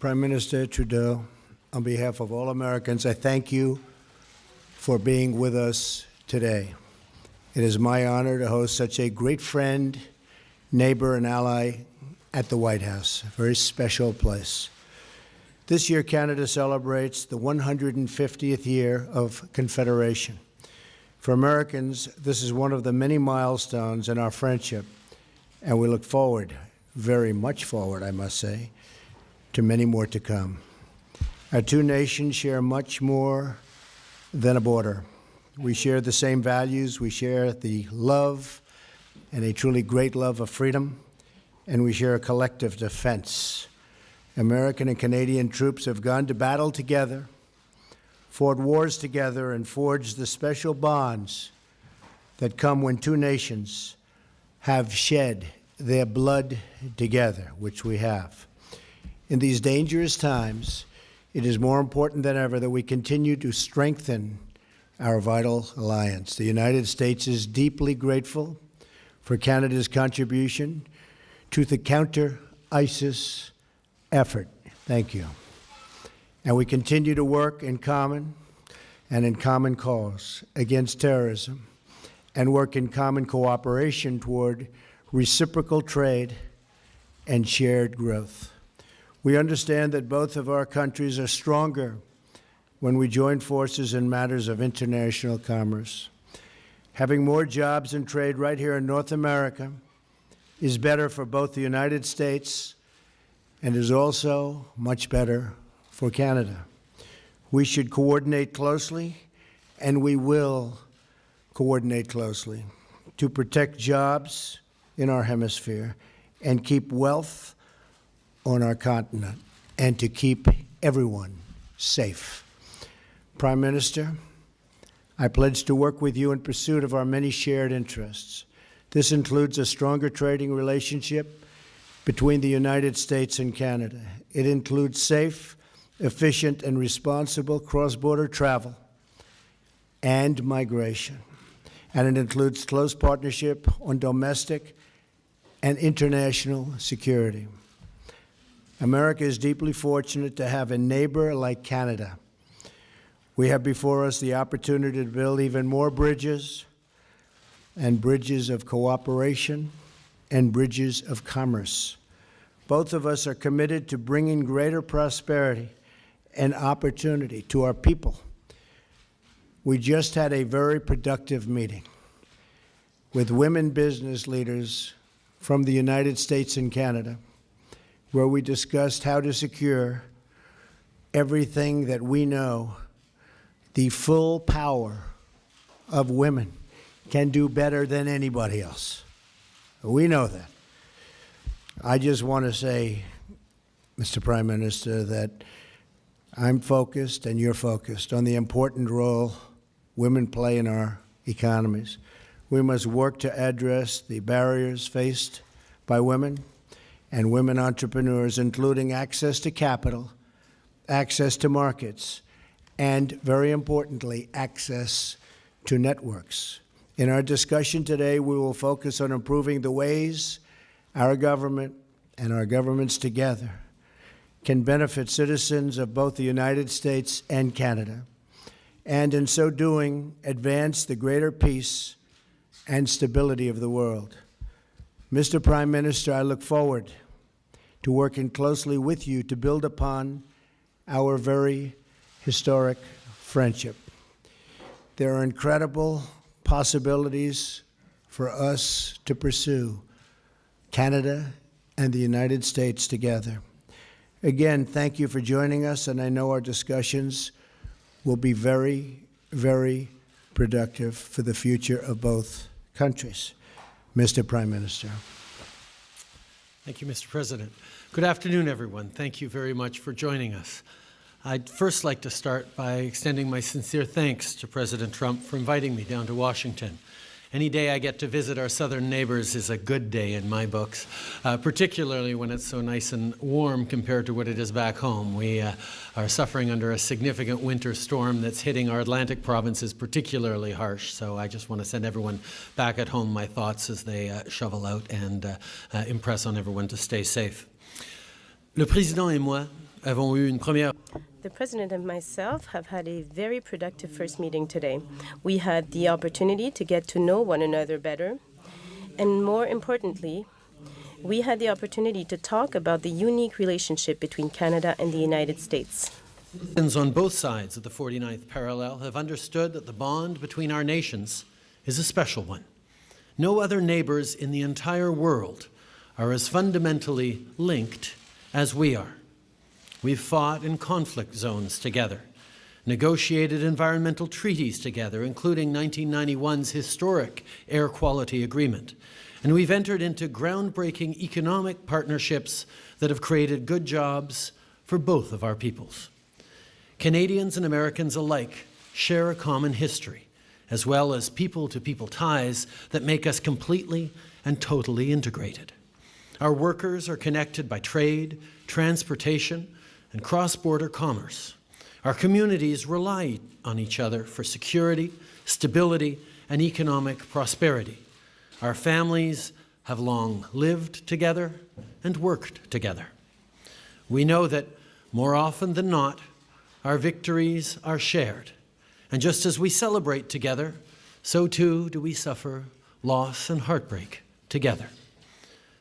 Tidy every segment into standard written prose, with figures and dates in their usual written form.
Prime Minister Trudeau, on behalf of all Americans, I thank you for being with us today. It is my honor to host such a great friend, neighbor, and ally at the White House, a very special place. This year, Canada celebrates the 150th year of Confederation. For Americans, this is one of the many milestones in our friendship, and we look forward, very much forward, I must say, to many more to come. Our two nations share much more than a border. We share the same values, we share the love, and a truly great love of freedom, and we share a collective defense. American and Canadian troops have gone to battle together, fought wars together, and forged the special bonds that come when two nations have shed their blood together, which we have. In these dangerous times, it is more important than ever that we continue to strengthen our vital alliance. The United States is deeply grateful for Canada's contribution to the counter-ISIS effort. Thank you. And we continue to work in common cause against terrorism and work in common cooperation toward reciprocal trade and shared growth. We understand that both of our countries are stronger when we join forces in matters of international commerce. Having more jobs and trade right here in North America is better for both the United States and is also much better for Canada. We should coordinate closely, and we will coordinate closely to protect jobs in our hemisphere and keep wealth on our continent and to keep everyone safe. Prime Minister, I pledge to work with you in pursuit of our many shared interests. This includes a stronger trading relationship between the United States and Canada. It includes safe, efficient, and responsible cross-border travel and migration. And it includes close partnership on domestic and international security. America is deeply fortunate to have a neighbor like Canada. We have before us the opportunity to build even more bridges and bridges of cooperation and bridges of commerce. Both of us are committed to bringing greater prosperity and opportunity to our people. We just had a very productive meeting with women business leaders from the United States and Canada, where we discussed how to secure everything that we know the full power of women can do better than anybody else. We know that. I just want to say, Mr. Prime Minister, that I'm focused and you're focused on the important role women play in our economies. We must work to address the barriers faced by women and women entrepreneurs, including access to capital, access to markets, and, very importantly, access to networks. In our discussion today, we will focus on improving the ways our government and our governments together can benefit citizens of both the United States and Canada, and in so doing, advance the greater peace and stability of the world. Mr. Prime Minister, I look forward to working closely with you to build upon our very historic friendship. There are incredible possibilities for us to pursue Canada and the United States together. Again, thank you for joining us, and I know our discussions will be very, very productive for the future of both countries. Mr. Prime Minister. Thank you, Mr. President. Good afternoon, everyone. Thank you very much for joining us. I'd first like to start by extending my sincere thanks to President Trump for inviting me down to Washington. Any day I get to visit our southern neighbors is a good day in my books, particularly when it's so nice and warm compared to what it is back home. We are suffering under a significant winter storm that's hitting our Atlantic provinces particularly harsh, so I just want to send everyone back at home my thoughts as they shovel out and impress on everyone to stay safe. Le président et moi avons eu une première The President and myself have had a very productive first meeting today. We had the opportunity to get to know one another better, and more importantly, we had the opportunity to talk about the unique relationship between Canada and the United States. Citizens on both sides of the 49th parallel have understood that the bond between our nations is a special one. No other neighbors in the entire world are as fundamentally linked as we are. We've fought in conflict zones together, negotiated environmental treaties together, including 1991's historic air quality agreement, and we've entered into groundbreaking economic partnerships that have created good jobs for both of our peoples. Canadians and Americans alike share a common history, as well as people-to-people ties that make us completely and totally integrated. Our workers are connected by trade, transportation, and cross-border commerce. Our communities rely on each other for security, stability, and economic prosperity. Our families have long lived together and worked together. We know that more often than not, our victories are shared. And just as we celebrate together, so too do we suffer loss and heartbreak together.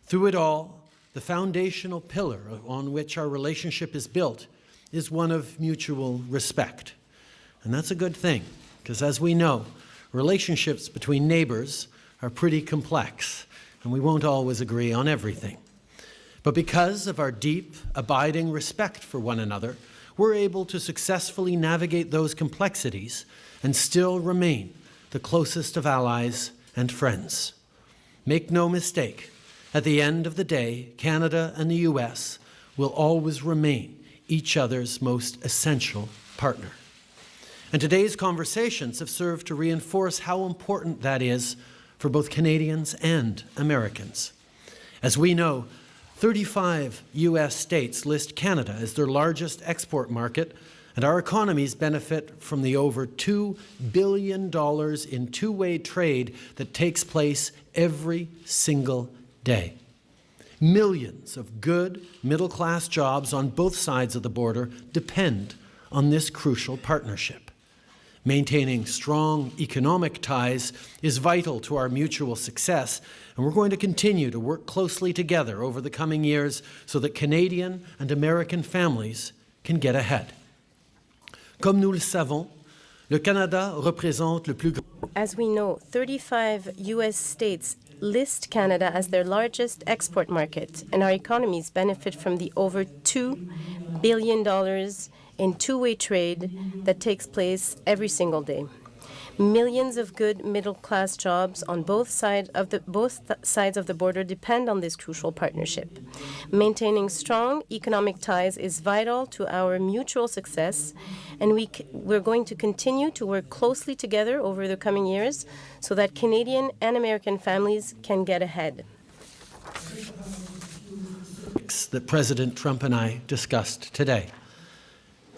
Through it all, the foundational pillar on which our relationship is built is one of mutual respect. And that's a good thing, because as we know, relationships between neighbors are pretty complex, and we won't always agree on everything. But because of our deep, abiding respect for one another, we're able to successfully navigate those complexities and still remain the closest of allies and friends. Make no mistake, at the end of the day, Canada and the US will always remain each other's most essential partner. And today's conversations have served to reinforce how important that is for both Canadians and Americans. As we know, 35 US states list Canada as their largest export market, and our economies benefit from the over $2 billion in two-way trade that takes place every single day. Millions of good middle-class jobs on both sides of the border depend on this crucial partnership. Maintaining strong economic ties is vital to our mutual success, and we're going to continue to work closely together over the coming years so that Canadian and American families can get ahead. Comme nous le savons, le Canada représente le plus grand. As we know, 35 U.S. states list Canada as their largest export market, and our economies benefit from the over $2 billion in two-way trade that takes place every single day. Millions of good middle-class jobs on both sides of the border depend on this crucial partnership. Maintaining strong economic ties is vital to our mutual success, and we're going to continue to work closely together over the coming years so that Canadian and American families can get ahead. That President Trump and I discussed today.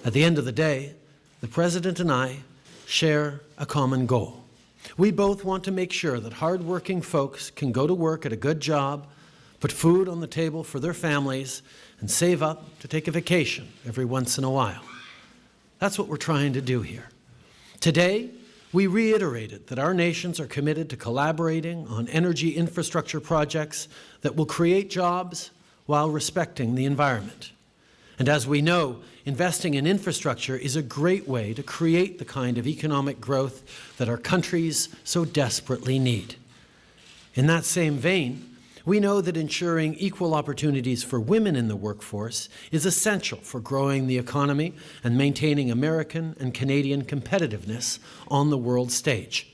At the end of the day, the President and I share a common goal. We both want to make sure that hard-working folks can go to work at a good job, put food on the table for their families, and save up to take a vacation every once in a while. That's what we're trying to do here. Today, we reiterated that our nations are committed to collaborating on energy infrastructure projects that will create jobs while respecting the environment. And as we know, investing in infrastructure is a great way to create the kind of economic growth that our countries so desperately need. In that same vein, we know that ensuring equal opportunities for women in the workforce is essential for growing the economy and maintaining American and Canadian competitiveness on the world stage.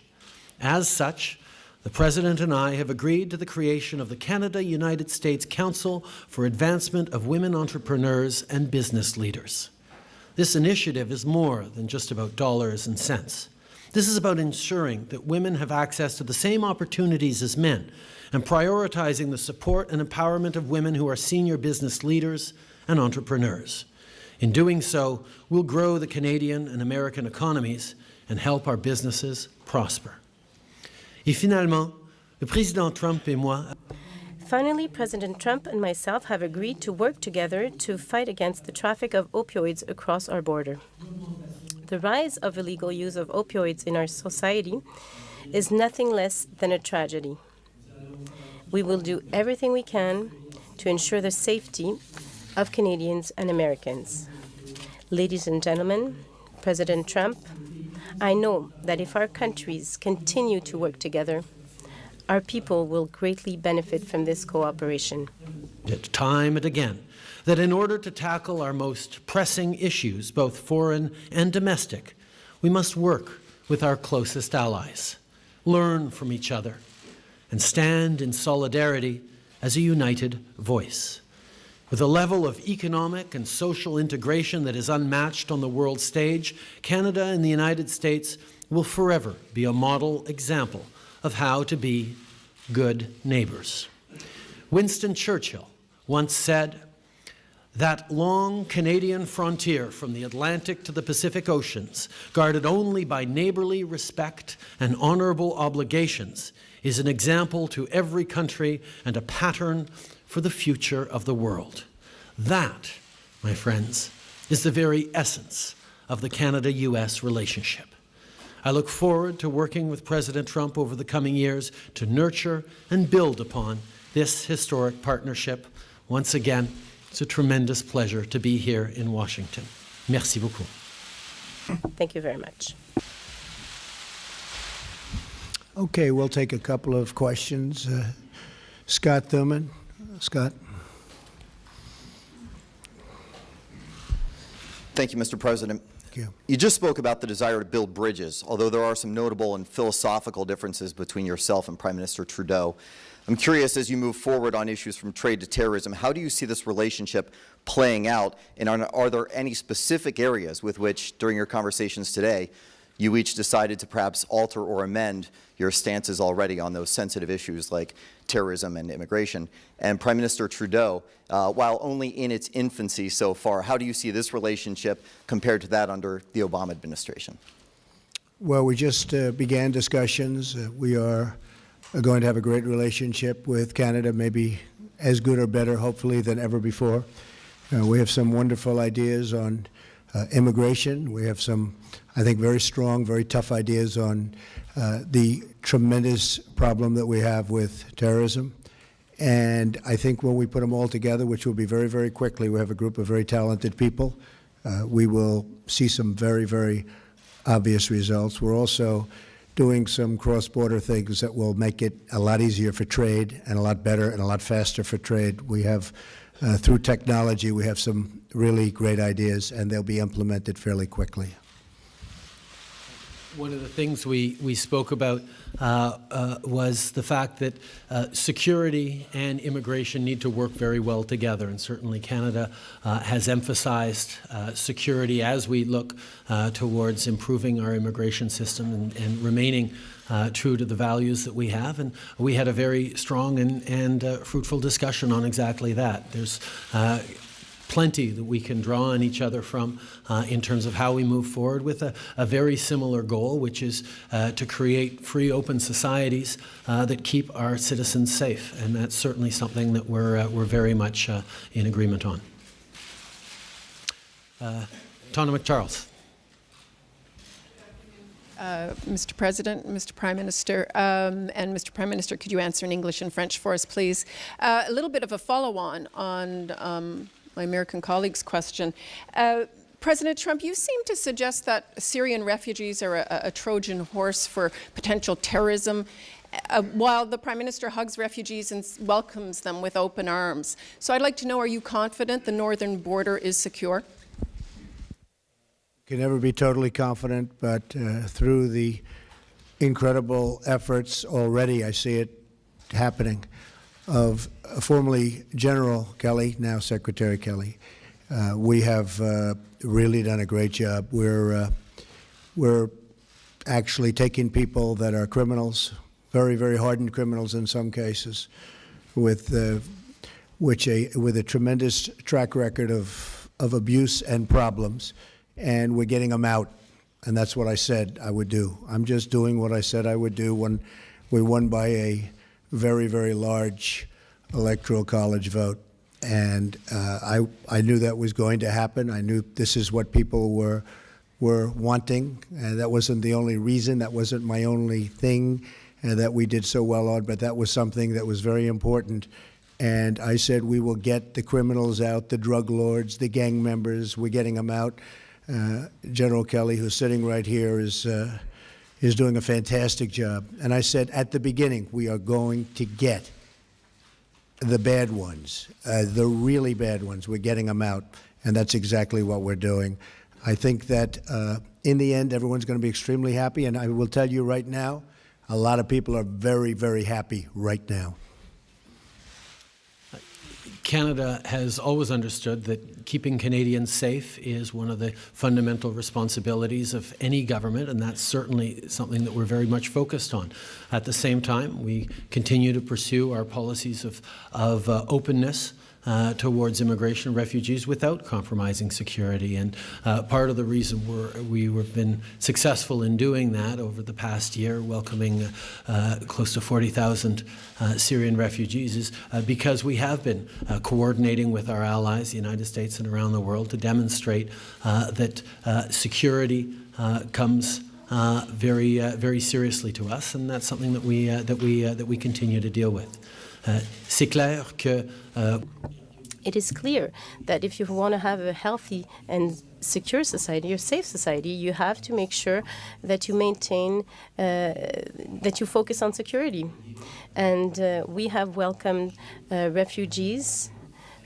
As such, the President and I have agreed to the creation of the Canada-United States Council for Advancement of Women Entrepreneurs and Business Leaders. This initiative is more than just about dollars and cents. This is about ensuring that women have access to the same opportunities as men and prioritizing the support and empowerment of women who are senior business leaders and entrepreneurs. In doing so, we'll grow the Canadian and American economies and help our businesses prosper. Et finalement, le président Trump et moi. Finally, President Trump and myself have agreed to work together to fight against the traffic of opioids across our border. The rise of illegal use of opioids in our society is nothing less than a tragedy. We will do everything we can to ensure the safety of Canadians and Americans. Ladies and gentlemen, President Trump, I know that if our countries continue to work together, our people will greatly benefit from this cooperation. Time and again, that in order to tackle our most pressing issues, both foreign and domestic, we must work with our closest allies, learn from each other, and stand in solidarity as a united voice. With a level of economic and social integration that is unmatched on the world stage, Canada and the United States will forever be a model example of how to be good neighbors. Winston Churchill once said, "That long Canadian frontier from the Atlantic to the Pacific Oceans, guarded only by neighborly respect and honorable obligations, is an example to every country and a pattern for the future of the world." That, my friends, is the very essence of the Canada-US relationship. I look forward to working with President Trump over the coming years to nurture and build upon this historic partnership. Once again, it's a tremendous pleasure to be here in Washington. Merci beaucoup. Thank you very much. Okay, we'll take a couple of questions. Scott Thuman. Scott. Thank you, Mr. President. Thank you. You just spoke about the desire to build bridges, although there are some notable and philosophical differences between yourself and Prime Minister Trudeau. I'm curious, as you move forward on issues from trade to terrorism, how do you see this relationship playing out, and are there any specific areas with which, during your conversations today, you each decided to perhaps alter or amend your stances already on those sensitive issues like terrorism and immigration? And Prime Minister Trudeau, while only in its infancy so far, how do you see this relationship compared to that under the Obama administration? Well, we just began discussions. We are going to have a great relationship with Canada, maybe as good or better, hopefully, than ever before. We have some wonderful ideas on immigration. We have some, I think, very strong, very tough ideas on the tremendous problem that we have with terrorism. And I think when we put them all together, which will be very, very quickly, we have a group of very talented people, we will see some very, very obvious results. We're also doing some cross-border things that will make it a lot easier for trade and a lot better and a lot faster for trade. We have, through technology, we have some really great ideas, and they'll be implemented fairly quickly. One of the things we spoke about was the fact that security and immigration need to work very well together, and certainly Canada has emphasized security as we look towards improving our immigration system and remaining true to the values that we have. And we had a very strong and fruitful discussion on exactly that. There's plenty that we can draw on each other from in terms of how we move forward with a very similar goal, which is to create free, open societies that keep our citizens safe. And that's certainly something that we're very much in agreement on. Tonna McCharles. Mr. President, Mr. Prime Minister, and Mr. Prime Minister, could you answer in English and French for us, please? A little bit of a follow-on on my American colleague's question. President Trump, you seem to suggest that Syrian refugees are a Trojan horse for potential terrorism, while the Prime Minister hugs refugees and welcomes them with open arms. So I'd like to know, are you confident the northern border is secure? Can never be totally confident, but through the incredible efforts already, I see it happening, of formerly General Kelly, now Secretary Kelly. We have really done a great job. We're actually taking people that are criminals, very, very hardened criminals in some cases, with a tremendous track record of abuse and problems, and we're getting them out. And that's what I said I would do. I'm just doing what I said I would do when we won by a very, very large electoral college vote. And I knew that was going to happen. I knew this is what people were wanting. That wasn't the only reason. That wasn't my only thing that we did so well on, but that was something that was very important. And I said, we will get the criminals out, the drug lords, the gang members. We're getting them out. General Kelly, who's sitting right here, is doing a fantastic job. And I said at the beginning, we are going to get the bad ones, the really bad ones. We're getting them out, and that's exactly what we're doing. I think that in the end, everyone's going to be extremely happy, and I will tell you right now, a lot of people are very, very happy right now. Canada has always understood that keeping Canadians safe is one of the fundamental responsibilities of any government, and that's certainly something that we're very much focused on. At the same time, we continue to pursue our policies of openness towards immigration and refugees without compromising security. And part of the reason we've been successful in doing that over the past year, welcoming close to 40,000 Syrian refugees, is because we have been coordinating with our allies, the United States and around the world, to demonstrate that security comes very seriously to us, and that's something that we continue to deal with. C'est clair que it is clear that if you want to have a healthy and secure society or safe society, you have to make sure that you maintain, that you focus on security. And we have welcomed refugees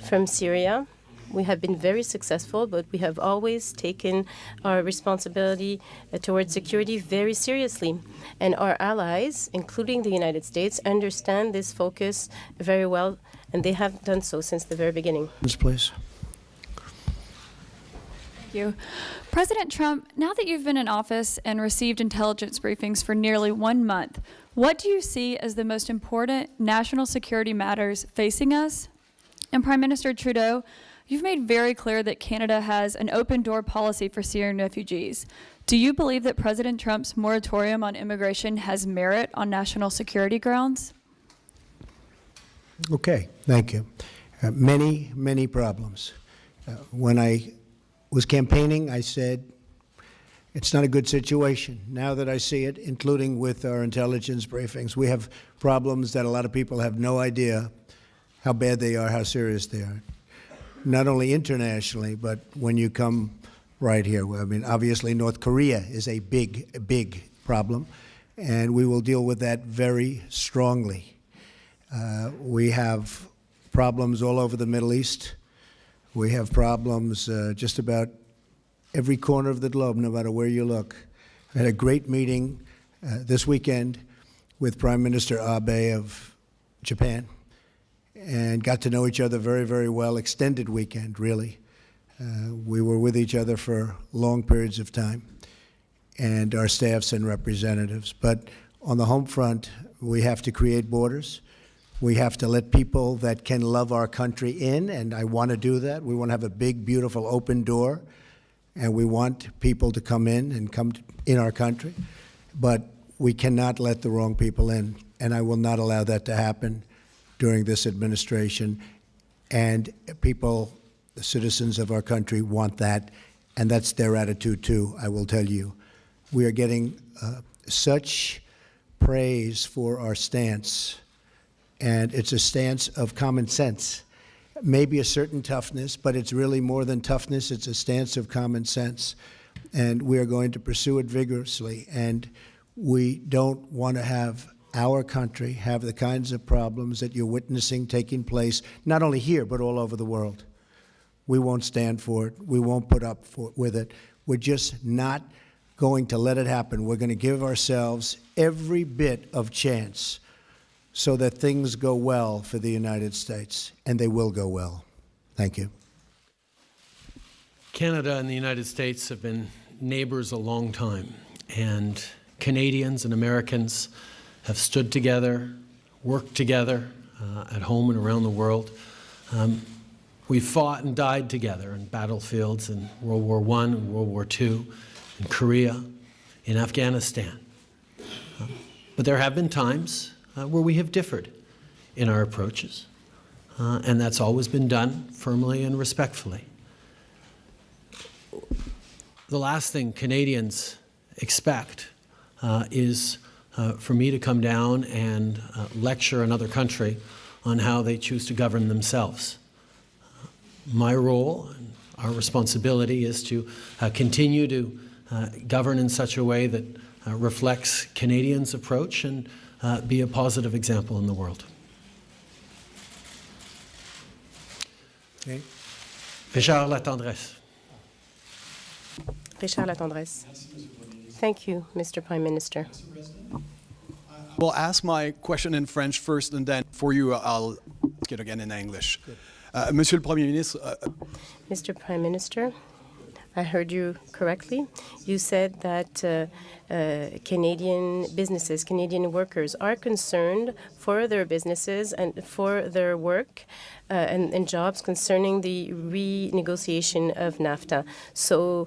from Syria. We have been very successful, but we have always taken our responsibility towards security very seriously. And our allies, including the United States, understand this focus very well, and they have done so since the very beginning. Please. Thank you. President Trump, now that you've been in office and received intelligence briefings for nearly 1 month, what do you see as the most important national security matters facing us? And Prime Minister Trudeau, you've made very clear that Canada has an open-door policy for Syrian refugees. Do you believe that President Trump's moratorium on immigration has merit on national security grounds? Okay, thank you. Many problems. When I was campaigning, I said, it's not a good situation. Now that I see it, including with our intelligence briefings, we have problems that a lot of people have no idea how bad they are, how serious they are. Not only internationally, but when you come right here. I mean, obviously, North Korea is a big problem, and we will deal with that very strongly. We have problems all over the Middle East. We have problems just about every corner of the globe, no matter where you look. I had a great meeting this weekend with Prime Minister Abe of Japan, and got to know each other very well. Extended weekend, really. We were with each other for long periods of time, and our staffs and representatives. But on the home front, we have to create borders. We have to let people that can love our country in, and I want to do that. We want to have a big, beautiful, open door, and we want people to come in and come in our country. But we cannot let the wrong people in, and I will not allow that to happen during this administration. And people, the citizens of our country, want that, and that's their attitude too, I will tell you. We are getting such praise for our stance, and it's a stance of common sense. Maybe a certain toughness, but it's really more than toughness. It's a stance of common sense, and we are going to pursue it vigorously. And we don't want to have our country have the kinds of problems that you're witnessing taking place, not only here, but all over the world. We won't stand for it. We won't put up with it. We're just not going to let it happen. We're going to give ourselves every bit of chance so that things go well for the United States, and they will go well. Thank you. Canada and the United States have been neighbors a long time, and Canadians and Americans have stood together, worked together at home and around the world. We fought and died together in battlefields in World War I and World War II, in Korea, in Afghanistan. But there have been times where we have differed in our approaches. and that's always been done firmly and respectfully. The last thing Canadians expect is for me to come down and lecture another country on how they choose to govern themselves. My role and our responsibility is to continue to govern in such a way that reflects Canadians' approach and be a positive example in the world. Okay. Richard Latendresse. Richard Latendresse. Thank you, Mr. Prime Minister. Well, ask my question in French first, and then for you, I'll ask it again in English. Monsieur le Premier ministre, Mr. Prime Minister, I heard you correctly. You said that Canadian businesses, Canadian workers are concerned for their businesses and for their work and jobs concerning the renegotiation of NAFTA. So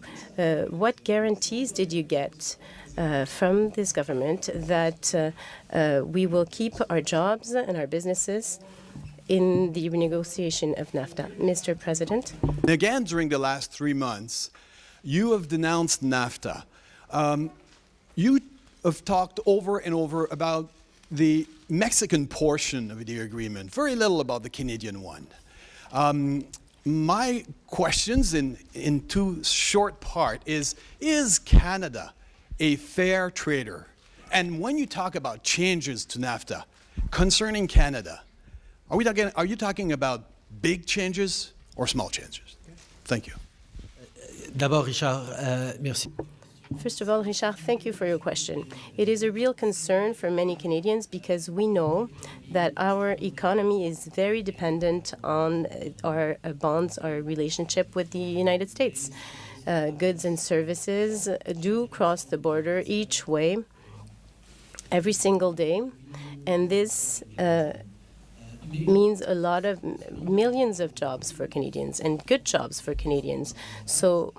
what guarantees did you get from this government that we will keep our jobs and our businesses in the renegotiation of NAFTA? Mr. President. again, during the last 3 months, you have denounced NAFTA. You have talked over and over about the Mexican portion of the agreement, very little about the Canadian one. My questions in two short part is Canada a fair trader? And when you talk about changes to NAFTA concerning Canada, are you talking about big changes or small changes? Thank you. D'abord, Richard, merci. First of all, Richard, thank you for your question. It is a real concern for many Canadians because we know that our economy is very dependent on our bonds, our relationship with the United States. Goods and services do cross the border each way every single day, and this means a lot of millions of jobs for Canadians and good jobs for Canadians. So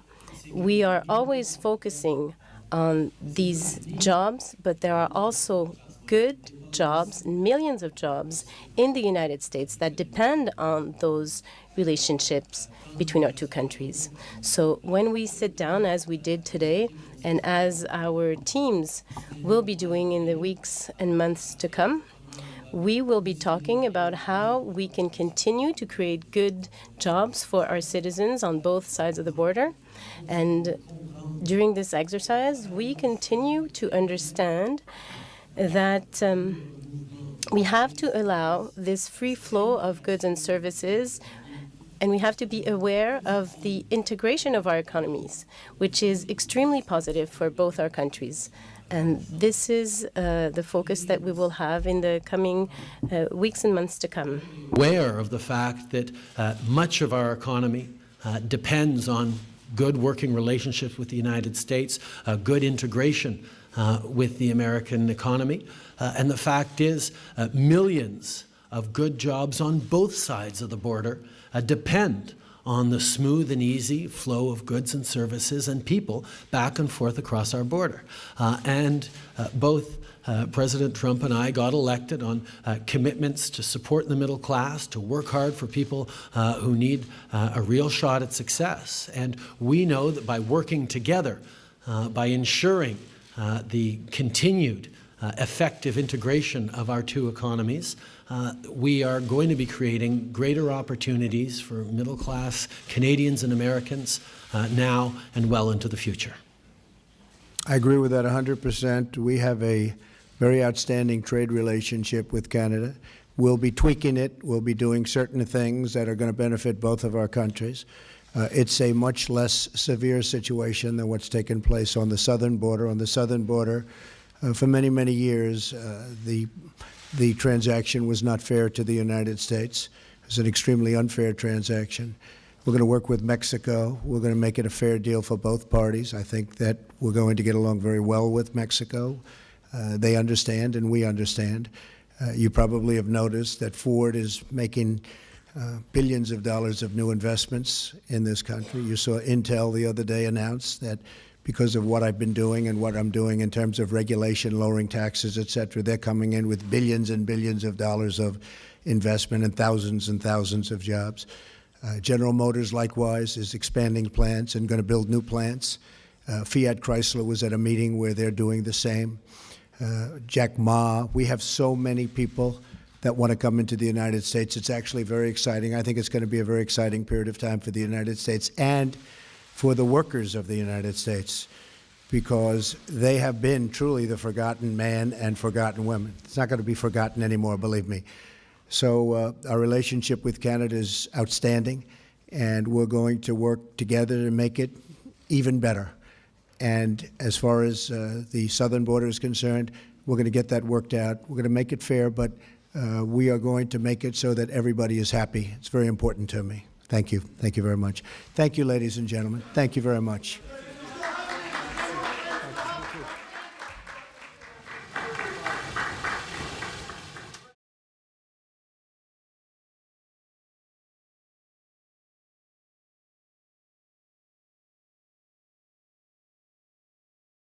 we are always focusing on these jobs, but there are also good jobs, millions of jobs in the United States that depend on those relationships between our two countries. So when we sit down, as we did today, and as our teams will be doing in the weeks and months to come, we will be talking about how we can continue to create good jobs for our citizens on both sides of the border. And during this exercise, we continue to understand that we have to allow this free flow of goods and services, and we have to be aware of the integration of our economies, which is extremely positive for both our countries. And this is the focus that we will have in the coming weeks and months to come. Aware of the fact that much of our economy depends on good working relationships with the United States, good integration with the American economy. And the fact is, millions of good jobs on both sides of the border depend on the smooth and easy flow of goods and services and people back and forth across our border. And both President Trump and I got elected on commitments to support the middle class, to work hard for people who need a real shot at success. And we know that by working together, by ensuring the continued effective integration of our two economies, we are going to be creating greater opportunities for middle-class Canadians and Americans now and well into the future. I agree with that 100%. We have a very outstanding trade relationship with Canada. We'll be tweaking it. We'll be doing certain things that are going to benefit both of our countries. It's a much less severe situation than what's taken place on the southern border. On the southern border, for many, many years, the transaction was not fair to the United States. It was an extremely unfair transaction. We're going to work with Mexico. We're going to make it a fair deal for both parties. I think that we're going to get along very well with Mexico. They understand and we understand. You probably have noticed that Ford is making billions of dollars of new investments in this country. You saw Intel the other day announce that because of what I've been doing and what I'm doing in terms of regulation, lowering taxes, et cetera, they're coming in with billions and billions of dollars of investment and thousands of jobs. General Motors, likewise, is expanding plants and going to build new plants. Fiat Chrysler was at a meeting where they're doing the same. Jack Ma, we have so many people that want to come into the United States. It's actually very exciting. I think it's going to be a very exciting period of time for the United States and for the workers of the United States, because they have been truly the forgotten man and forgotten women. It's not going to be forgotten anymore, believe me. So our relationship with Canada is outstanding, and we're going to work together to make it even better. And as far as the southern border is concerned, we're going to get that worked out. We're going to make it fair, but we are going to make it so that everybody is happy. It's very important to me. Thank you. Thank you very much. Thank you, ladies and gentlemen. Thank you very much.